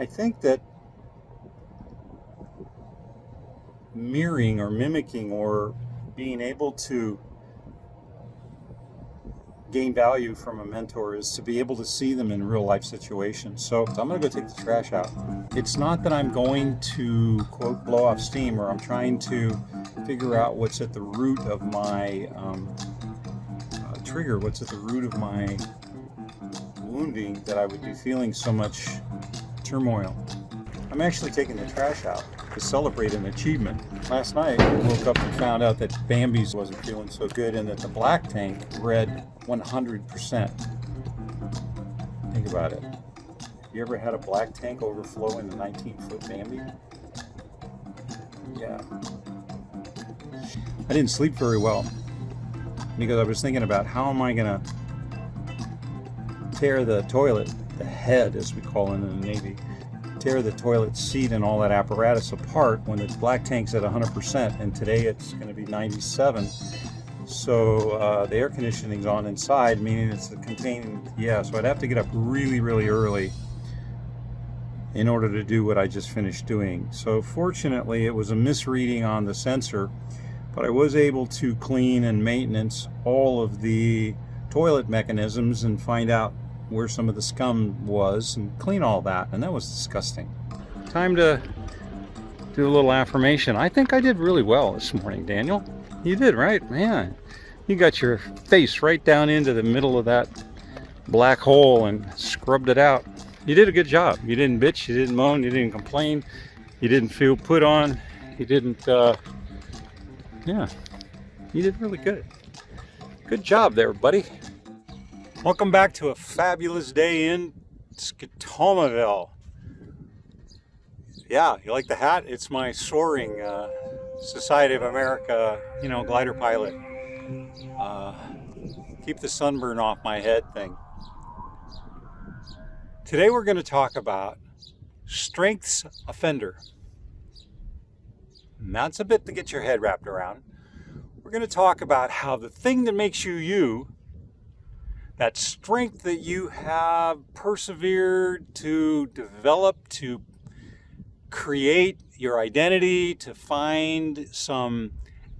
I think that mirroring or mimicking or being able to gain value from a mentor is to be able to see them in real life situations. So I'm going to go take the trash out. It's not that I'm going to, quote, blow off steam, or I'm trying to figure out what's at the root of my trigger, what's at the root of my wounding that I would be feeling so much turmoil. I'm actually taking the trash out to celebrate an achievement. Last night, I woke up and found out that Bambi's wasn't feeling so good and that the black tank read 100%. Think about it. You ever had a black tank overflow in the 19-foot Bambi? Yeah. I didn't sleep very well because I was thinking about how am I going to tear the toilet, the head as we call it in the Navy, tear the toilet seat and all that apparatus apart when the black tank's at 100%, and today it's going to be 97. So the air conditioning's on inside, meaning it's containing, so I'd have to get up really, really early in order to do what I just finished doing. So fortunately, it was a misreading on the sensor, but I was able to clean and maintenance all of the toilet mechanisms and find out where some of the scum was and clean all that, and that was disgusting. Time to do a little affirmation. I think I did really well this morning, Daniel. You did, right? Man, you got your face right down into the middle of that black hole and scrubbed it out. You did a good job. You didn't bitch, you didn't moan, you didn't complain, you didn't feel put on, you didn't, you did really good. Good job there, buddy. Welcome back to a fabulous day in Scotomaville. Yeah, you like the hat? It's my soaring Society of America, glider pilot. Keep the sunburn off my head thing. Today we're going to talk about strengths offender. And that's a bit to get your head wrapped around. We're going to talk about how the thing that makes you you, that strength that you have persevered to develop, to create your identity, to find some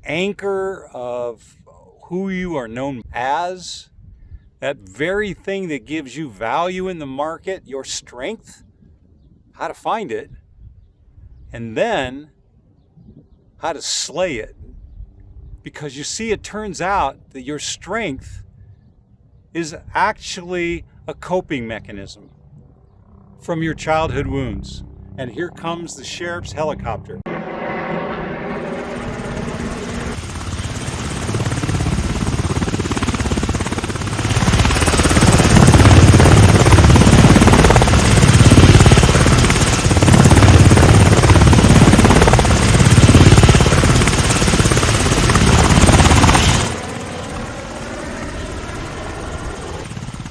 anchor of who you are known as, that very thing that gives you value in the market, your strength, how to find it, and then how to slay it. Because you see, it turns out that your strength is actually a coping mechanism from your childhood wounds. And here comes the sheriff's helicopter.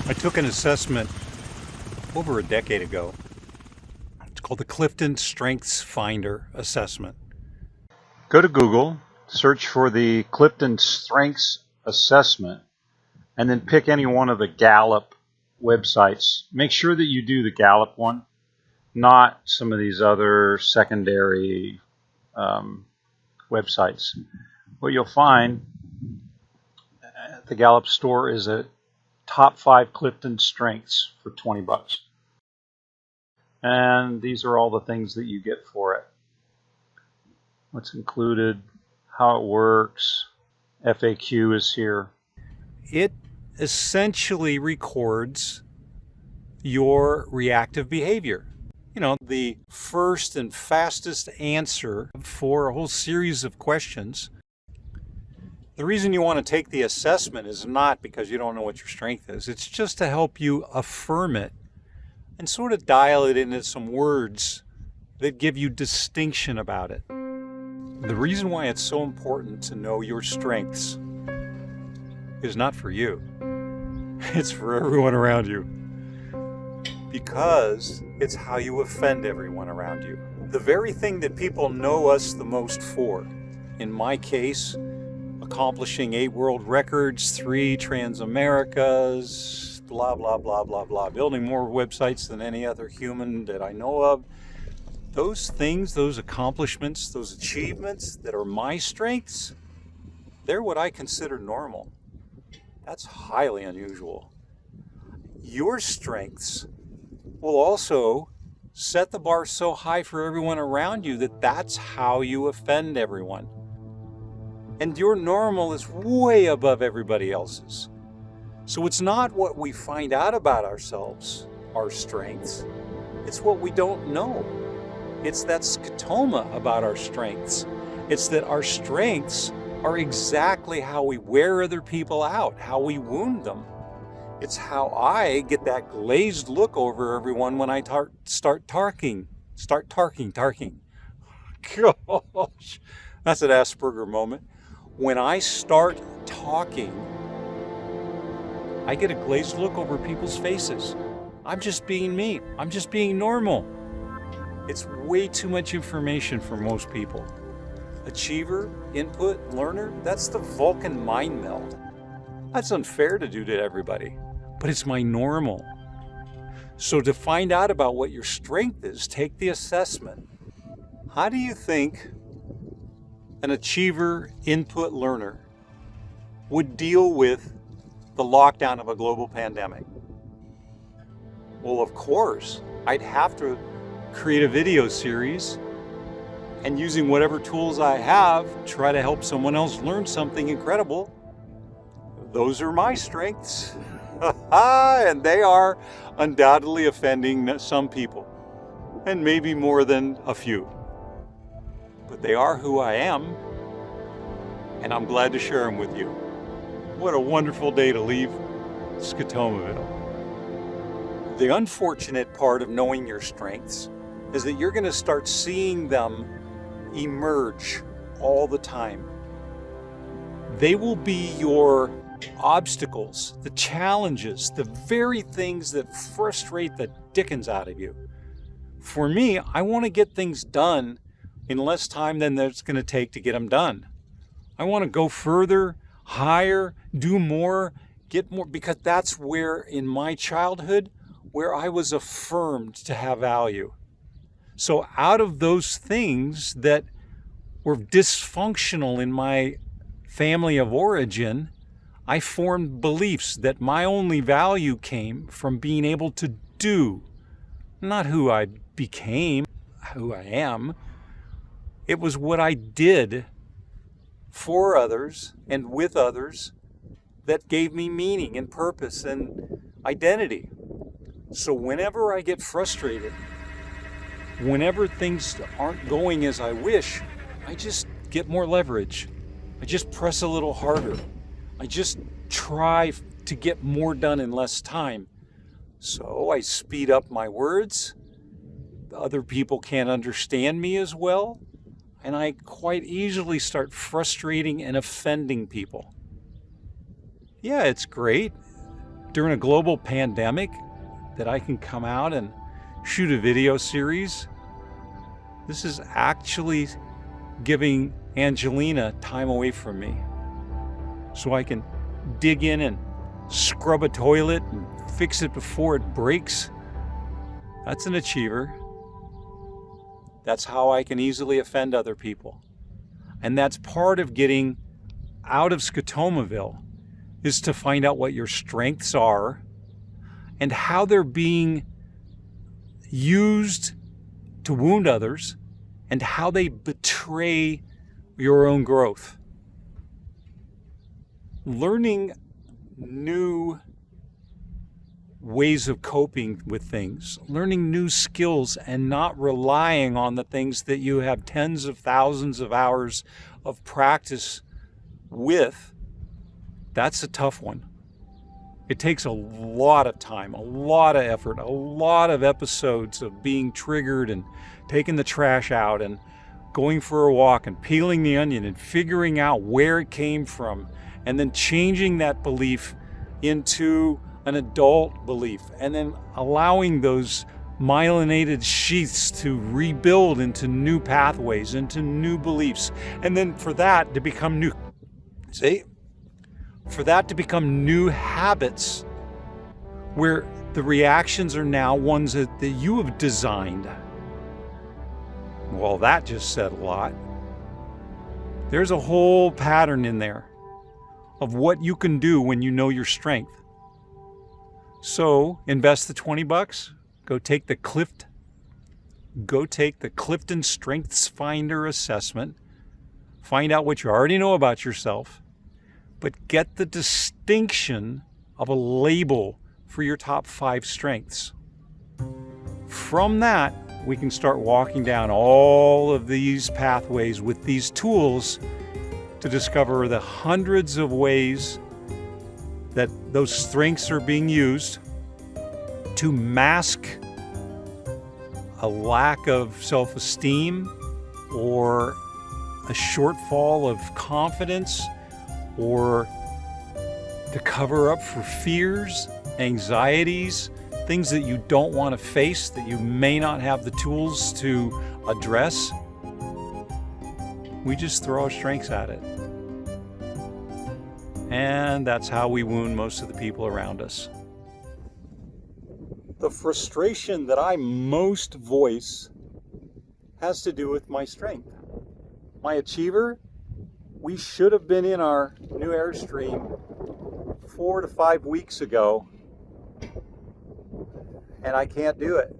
I took an assessment over a decade ago. It's called the CliftonStrengths Finder Assessment. Go to Google, search for the CliftonStrengths Assessment, and then pick any one of the Gallop websites. Make sure that you do the Gallop one, not some of these other secondary websites. What you'll find at the Gallop store is a top 5 Clifton strengths for $20. And these are all the things that you get for it. What's included, how it works, FAQ is here. It essentially records your reactive behavior. The first and fastest answer for a whole series of questions. The reason you want to take the assessment is not because you don't know what your strength is. It's just to help you affirm it and sort of dial it into some words that give you distinction about it. The reason why it's so important to know your strengths is not for you. It's for everyone around you. Because it's how you offend everyone around you. The very thing that people know us the most for, in my case, accomplishing 8 world records, 3 Transamerica's, blah, blah, blah, blah, blah, building more websites than any other human that I know of. Those things, those accomplishments, those achievements that are my strengths, they're what I consider normal. That's highly unusual. Your strengths will also set the bar so high for everyone around you that that's how you offend everyone. And your normal is way above everybody else's. So it's not what we find out about ourselves, our strengths. It's what we don't know. It's that scotoma about our strengths. It's that our strengths are exactly how we wear other people out, how we wound them. It's how I get that glazed look over everyone when I start tarking. Gosh, that's an Asperger moment. When I start talking, I get a glazed look over people's faces. I'm just being me. I'm just being normal. It's way too much information for most people. Achiever, input, learner, that's the Vulcan mind meld. That's unfair to do to everybody, but it's my normal. So to find out about what your strength is, take the assessment. How do you think an achiever, input, learner would deal with the lockdown of a global pandemic? Well, of course, I'd have to create a video series and using whatever tools I have, try to help someone else learn something incredible. Those are my strengths. And they are undoubtedly offending some people, and maybe more than a few. But they are who I am, and I'm glad to share them with you. What a wonderful day to leave Scotomaville. The unfortunate part of knowing your strengths is that you're going to start seeing them emerge all the time. They will be your obstacles, the challenges, the very things that frustrate the dickens out of you. For me, I want to get things done in less time than it's going to take to get them done. I want to go further, higher, do more, get more, because that's where in my childhood, where I was affirmed to have value. So out of those things that were dysfunctional in my family of origin, I formed beliefs that my only value came from being able to do, not who I became, who I am. It was what I did for others and with others that gave me meaning and purpose and identity. So whenever I get frustrated, whenever things aren't going as I wish, I just get more leverage. I just press a little harder. I just try to get more done in less time. So I speed up my words. Other people can't understand me as well. And I quite easily start frustrating and offending people. Yeah, it's great during a global pandemic that I can come out and shoot a video series. This is actually giving Angelina time away from me, so I can dig in and scrub a toilet and fix it before it breaks. That's an achiever. That's how I can easily offend other people. And that's part of getting out of Scotomaville, is to find out what your strengths are and how they're being used to wound others and how they betray your own growth. Learning new ways of coping with things, learning new skills and not relying on the things that you have tens of thousands of hours of practice with, that's a tough one. It takes a lot of time, a lot of effort, a lot of episodes of being triggered and taking the trash out and going for a walk and peeling the onion and figuring out where it came from and then changing that belief into an adult belief and then allowing those myelinated sheaths to rebuild into new pathways, into new beliefs, and then for that to become new habits, where the reactions are now ones that you have designed. Well, that just said a lot. There's a whole pattern in there of what you can do when you know your strength. So invest the $20, go take the CliftonStrengths Finder assessment, find out what you already know about yourself, but get the distinction of a label for your top 5 strengths. From that, we can start walking down all of these pathways with these tools to discover the hundreds of ways that those strengths are being used to mask a lack of self-esteem or a shortfall of confidence, or to cover up for fears, anxieties, things that you don't want to face, that you may not have the tools to address. We just throw our strengths at it. And that's how we wound most of the people around us. The frustration that I most voice has to do with my strength. My achiever, we should have been in our new Airstream 4 to 5 weeks ago, and I can't do it.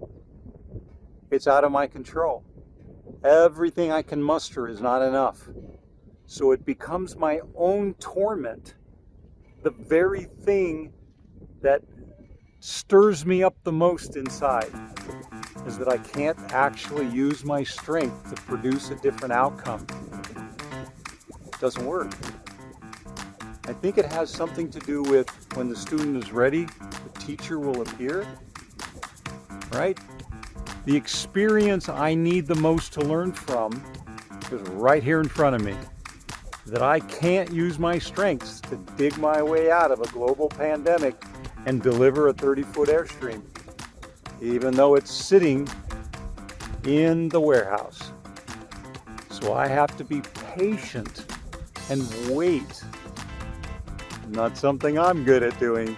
It's out of my control. Everything I can muster is not enough. So it becomes my own torment. The very thing that stirs me up the most inside is that I can't actually use my strength to produce a different outcome. It doesn't work. I think it has something to do with when the student is ready, the teacher will appear, right? The experience I need the most to learn from is right here in front of me. That I can't use my strengths to dig my way out of a global pandemic and deliver a 30-foot Airstream, even though it's sitting in the warehouse. So I have to be patient and wait. Not something I'm good at doing.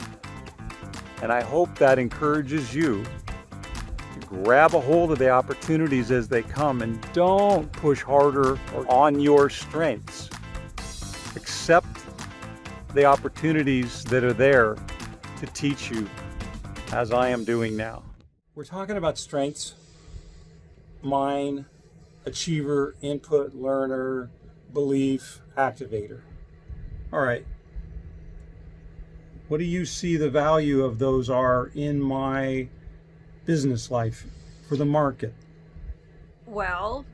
And I hope that encourages you to grab a hold of the opportunities as they come and don't push harder on your strengths. Accept the opportunities that are there to teach you, as I am doing now. We're talking about strengths: mind, achiever, input, learner, belief, activator. All right. What do you see the value of those are in my business life for the market? Well,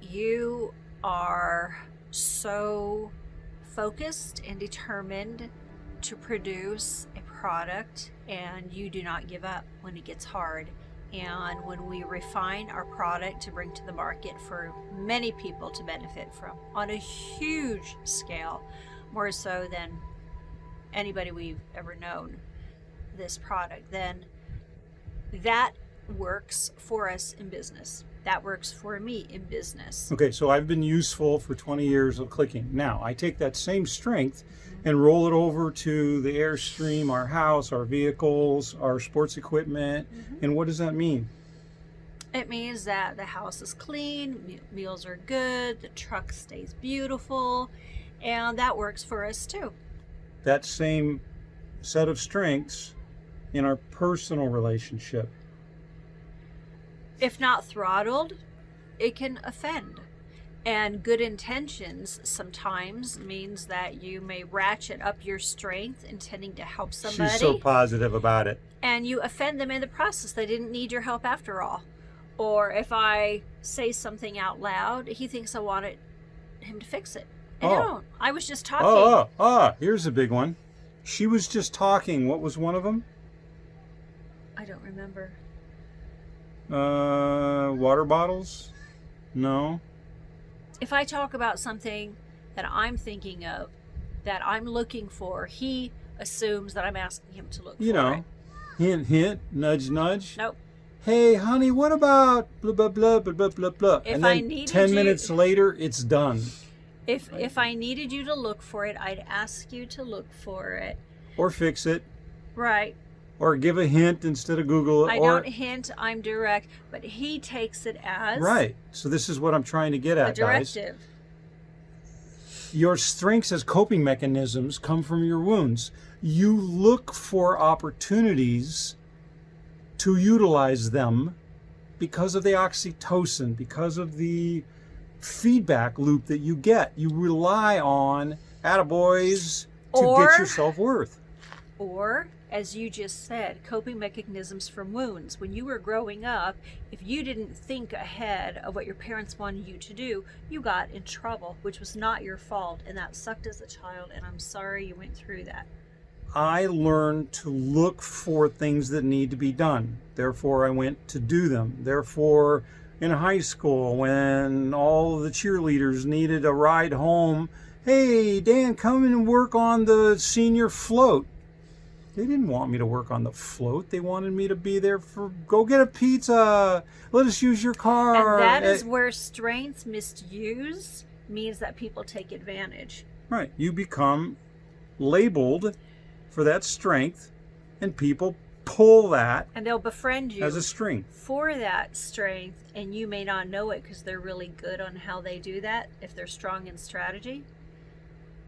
you are so focused and determined to produce a product, and you do not give up when it gets hard. And when we refine our product to bring to the market for many people to benefit from on a huge scale, more so than anybody we've ever known, this product, then that works for us in business. That works for me in business. Okay, so I've been useful for 20 years of clicking. Now, I take that same strength and roll it over to the Airstream, our house, our vehicles, our sports equipment. And what does that mean? It means that the house is clean, meals are good, the truck stays beautiful, and that works for us too. That same set of strengths in our personal relationship. If not throttled, it can offend. And good intentions sometimes means that you may ratchet up your strength intending to help somebody. She's so positive about it. And you offend them in the process. They didn't need your help after all. Or if I say something out loud, he thinks I wanted him to fix it. And I don't. I was just talking. Here's a big one. She was just talking. What was one of them? I don't remember. Water bottles? No. If I talk about something that I'm thinking of, that I'm looking for, he assumes that I'm asking him to look for it. You know, hint, hint, nudge, nudge. Nope. Hey, honey, what about blah, blah, blah, blah, blah, blah, blah. And then 10 minutes later, it's done. If I needed you to look for it, I'd ask you to look for it. Or fix it. Right. or give a hint instead of Google it. I don't hint, I'm direct, but he takes it as Right. So this is what I'm trying to get a at, guys. directive. Your strengths as coping mechanisms come from your wounds. You look for opportunities to utilize them because of the oxytocin, because of the feedback loop that you get. You rely on attaboys to get your self-worth. Or, as you just said, coping mechanisms from wounds. When you were growing up, if you didn't think ahead of what your parents wanted you to do, you got in trouble, which was not your fault, and that sucked as a child, and I'm sorry you went through that. I learned to look for things that need to be done. Therefore, I went to do them. Therefore, in high school, when all the cheerleaders needed a ride home, hey, Dan, come and work on the senior float. They didn't want me to work on the float. They wanted me to be there for, go get a pizza. Let us use your car. And that is where strengths misused means that people take advantage. Right. You become labeled for that strength, and people pull that and they'll befriend you as a strength for that strength, and you may not know it because they're really good on how they do that if they're strong in strategy.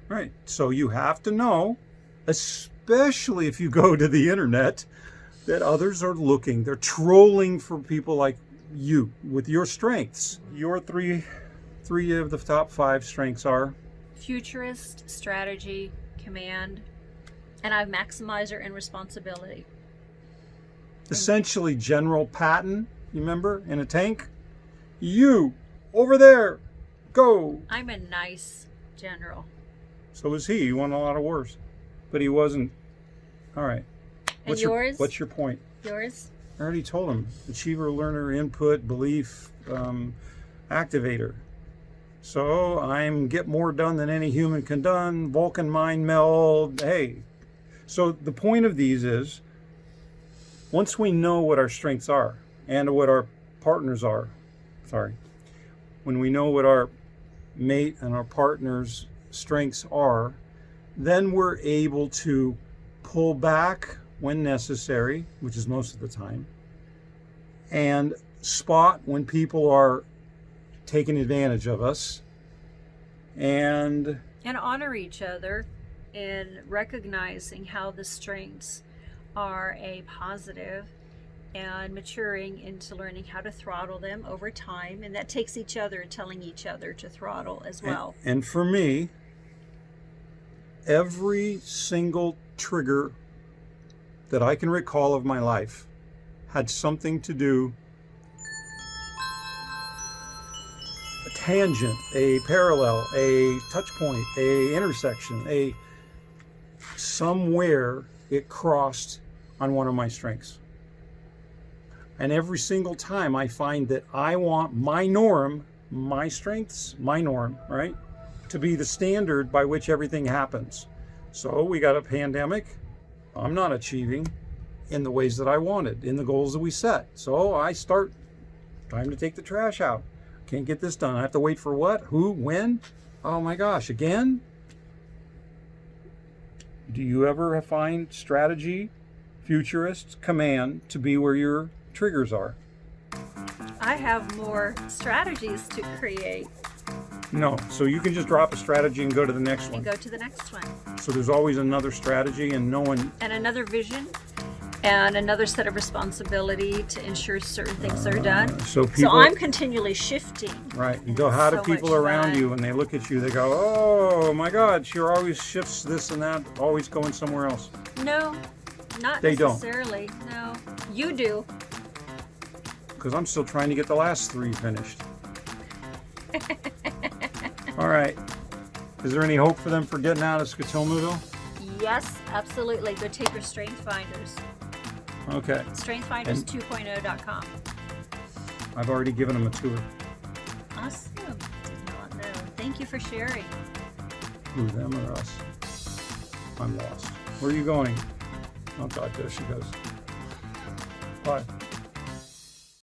Right. So you have to know, especially if you go to the internet, that others are looking. They're trolling for people like you with your strengths. Your three of the top 5 strengths are futurist, strategy, command, and I have maximizer and responsibility. Essentially General Patton, you remember, in a tank? You, over there, go. I'm a nice general. So is he. He won a lot of wars. But he wasn't. All right. And yours? What's your point? Yours? I already told him. Achiever, learner, input, belief, activator. So I'm get more done than any human can done. Vulcan mind meld. Hey. So the point of these is, once we know what our strengths are and what our partners are, when we know what our mate and our partner's strengths are, then we're able to pull back when necessary, which is most of the time, and spot when people are taking advantage of us, and honor each other in recognizing how the strengths are a positive and maturing into learning how to throttle them over time. And that takes each other telling each other to throttle as well. And for me, every single trigger that I can recall of my life had something to do, a tangent, a parallel, a touch point, a intersection, somewhere it crossed on one of my strengths. And every single time I find that I want my norm, my strengths, my norm, right, to be the standard by which everything happens. So we got a pandemic. I'm not achieving in the ways that I wanted, in the goals that we set. So I start, time to take the trash out. Can't get this done. I have to wait for what? Who? When? Oh my gosh, again? Do you ever find strategy, futurist, command to be where your triggers are? I have more strategies to create. No, so you can just drop a strategy and go to the next one. And go to the next one. So there's always another strategy and no one... And another vision and another set of responsibility to ensure certain things are done. So I'm continually shifting. Right. You go, how do people around you, when they look at you, they go, oh my God, she always shifts this and that, always going somewhere else. No, not they necessarily. Don't. No, you do. Because I'm still trying to get the last 3 finished. All right. Is there any hope for them for getting out of Scotomaville? Yes, absolutely. Go take your Strength Finders. Okay. StrengthFinders2.0.com. I've already given them a tour. Awesome. Did not know. Thank you for sharing. Who, them or us? I'm lost. Where are you going? Oh God, there she goes. Bye.